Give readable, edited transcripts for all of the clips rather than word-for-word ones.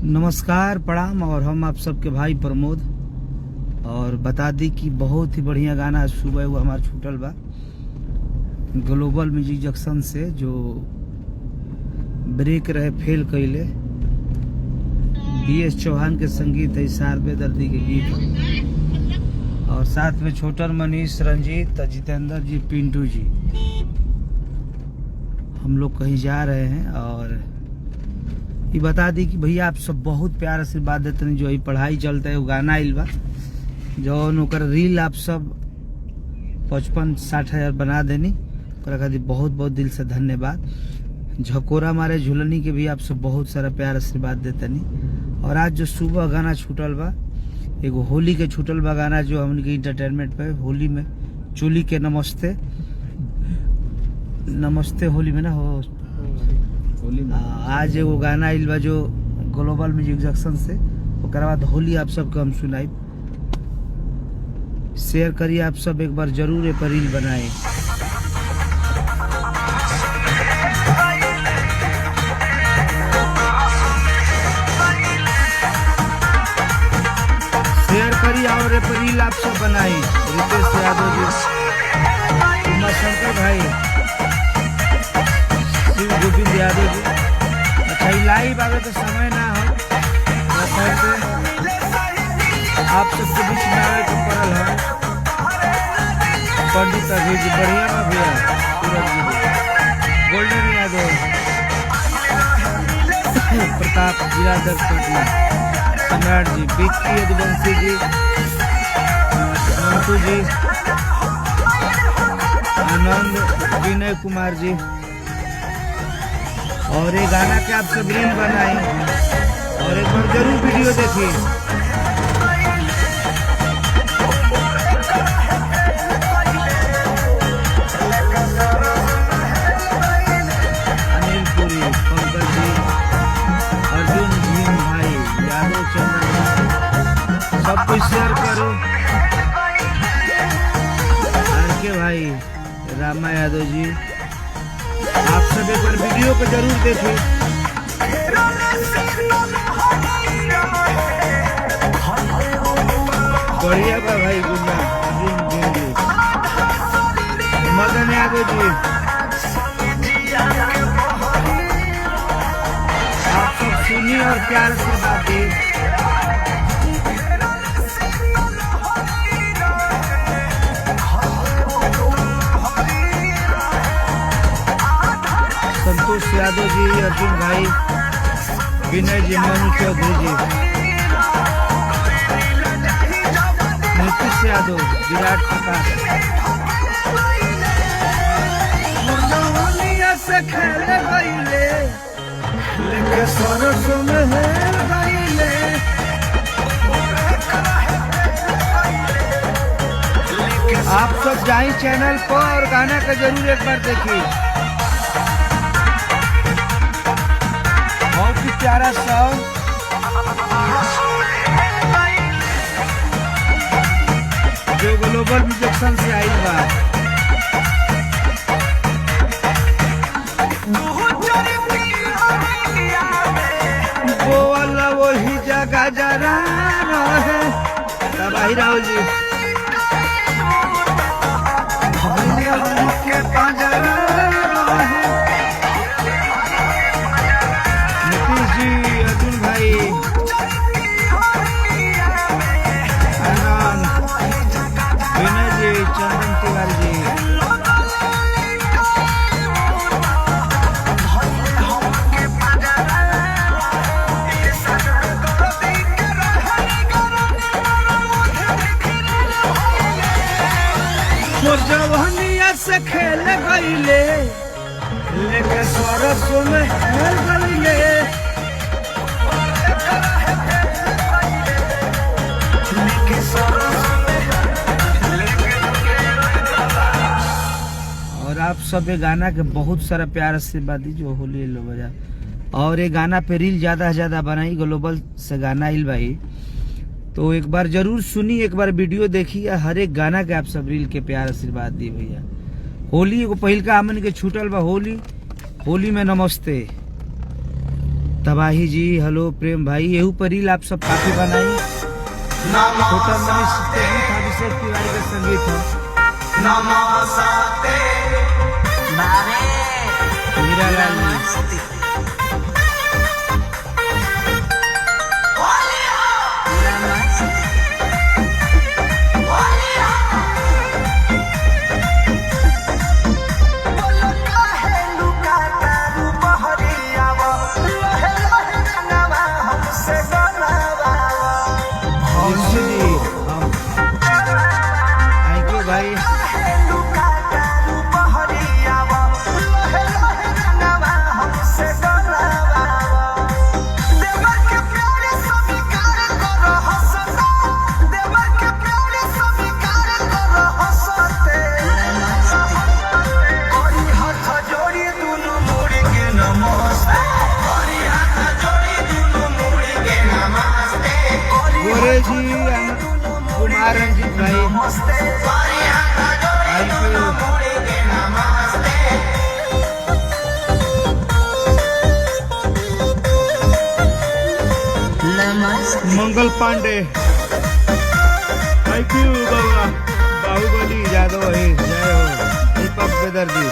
नमस्कार प्रणाम। और हम आप सबके भाई प्रमोद। और बता दी कि बहुत ही बढ़िया गाना सुबह वो हमारा छूटल बा ग्लोबल म्यूजिक जंक्शन से, जो ब्रेक रहे फेल कैले। BS चौहान के संगीत है, सार बेदर्दी के गीत, और साथ में छोटन मनीष, रंजीत, जितेंद्र जी, पिंटू जी। हम लोग कहीं जा रहे हैं और ये बता दी कि भैया आप सब बहुत प्यार आशीर्वाद देते हैं। जो पढ़ाई चलता है वो गाना आइल बा, जो ओकर रील आप सब 55-60 हज़ार बना देनी, खातिर बहुत बहुत दिल से धन्यवाद। झकोरा मारे झुलनी के भी आप सब बहुत सारा प्यार आशीर्वाद देते नहीं। और आज जो सुबह गाना छूटल बा, एगो होली के छूटल बा गाना, जो हमने इंटरटेनमेंट पे होली में चोली के नमस्ते नमस्ते होली में ना हो आज एगो गाना आइल बा जो ग्लोबल म्यूजिक जंक्शन से। ओकर बाद होली आप सबके हम सुनाई, शेयर करिए आप सब, एक बार जरूर एक रील बनाए। शेयर करिए और एक रील आप सब बनाए। रितेश यादव जी, उमा शंकर भाई, शिव गोविंद यादव जी। अच्छा लाइव आगे तो समय ना हो, आप सबके बीच में आवे तो पड़ल है। पंडित अभी जी बढ़िया में भैया, सूरज जी, गोल्डन यादव, प्रताप जिलाधर पटना, सम्राट जी, विक्की यदुवंशी जी, मंटू जी, आनंद, विनय कुमार जी। और ये गाना के आप सब रील बनाए और एक बार जरूर वीडियो देखिए। अनिल पुरी, पंकज जी, अर्जुन भीम भाई, यादव चंद्र, सब कुछ शेयर करो। के भाई रामा यादव जी, आप सब एक बार वीडियो को जरूर देखें। बढ़िया बा भाई, गुन्ना, अर्जुन जी, मदन यादव जी, आप सब सुनिए और प्यार से बातें। संतोष यादव जी, अर्जुन भाई, विनय जी, मनु चौधरी जी, नीतीश यादव, विराट प्रकाश। से खेले गईले लेके सरसों में हेल गईले। आप सब जाई चैनल पर और गाना का जरूर एक बार देखिए। बहुत ही प्यारा सॉन्ग, जो ग्लोबल म्यूजिक जंक्शन से आई बा। वो वाला वही जगह जरा रहे तबाही राहुल जी, के पंजरा रहे नीतीश जी, अर्जुन भाई, आनंद, विनय जी, चंदन तिवारी जी। जवनिया से खेल गईले लेके सरसों में हेल गईले। और आप सब ये गाना के बहुत सारा प्यार आशीर्वाद दी, जो होली लो बजा। और ये गाना पे रील ज्यादा से ज्यादा बनाई, ग्लोबल से गाना आइल भाई, तो एक बार जरूर सुनी, एक बार वीडियो देखिए। हर एक गाना के आप सब रील के प्यार आशीर्वाद दी भैया। होली एगो पहिल का हमन के छूटल बा, होली में नमस्ते। तबाही जी, हेलो प्रेम भाई, यहू पर रील आप सब काफी बनाई। छोटा मनीष संगीत, अभिषेक तिवारी का संगीत है। मीरा लाल जी। थैंक यू भाई। गोरे जी, कुमार रंजीत भाई, मंगल पांडे, थैंक यू बाबा। बाहुबली यादव है, जय हो। दीपक बेदर्जी।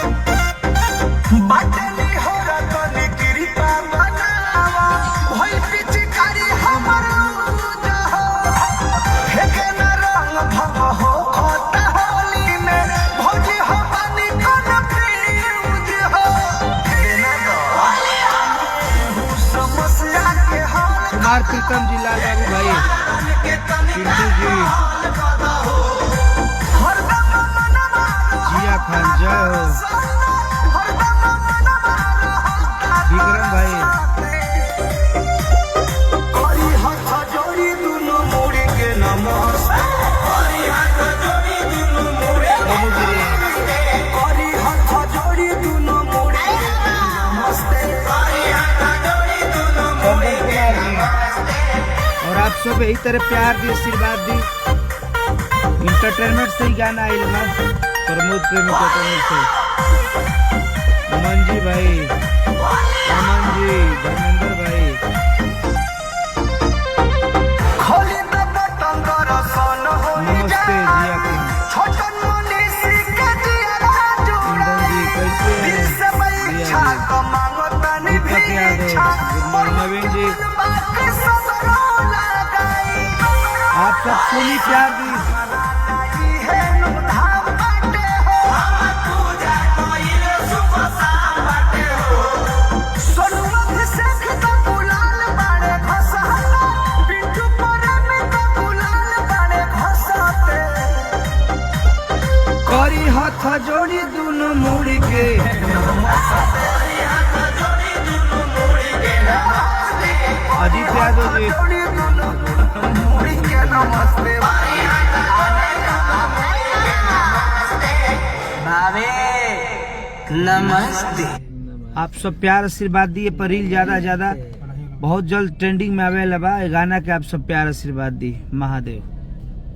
कुमार प्रीतम जी, लाल बाबू भाई, पिंटू जी, जिया खान, जय हो। विक्रम भाई, और आप सब यही तरह प्यार दी, आशीर्वाद दी। इंटरटेनमेंट से ही गाना आइल बा, प्रमोद प्रेम इंटरटेनमेंट से। अमन जी भाई, अमन जी, धर्मेंद्र भाई, नमस्ते जिया खान, इंदन जी, कैसे हैं? दीपक यादव, नवीन जी, आप सब सुनी प्यार दी। करी हाथ जोड़ी दोनों मुड़ी के, अजीत यादव जी, नमस्ते। आप सब प्यार आशीर्वाद दिए पर रील ज्यादा बहुत जल्द ट्रेंडिंग में आवे लबा। गाना के आप सब प्यार आशीर्वाद दी। महादेव।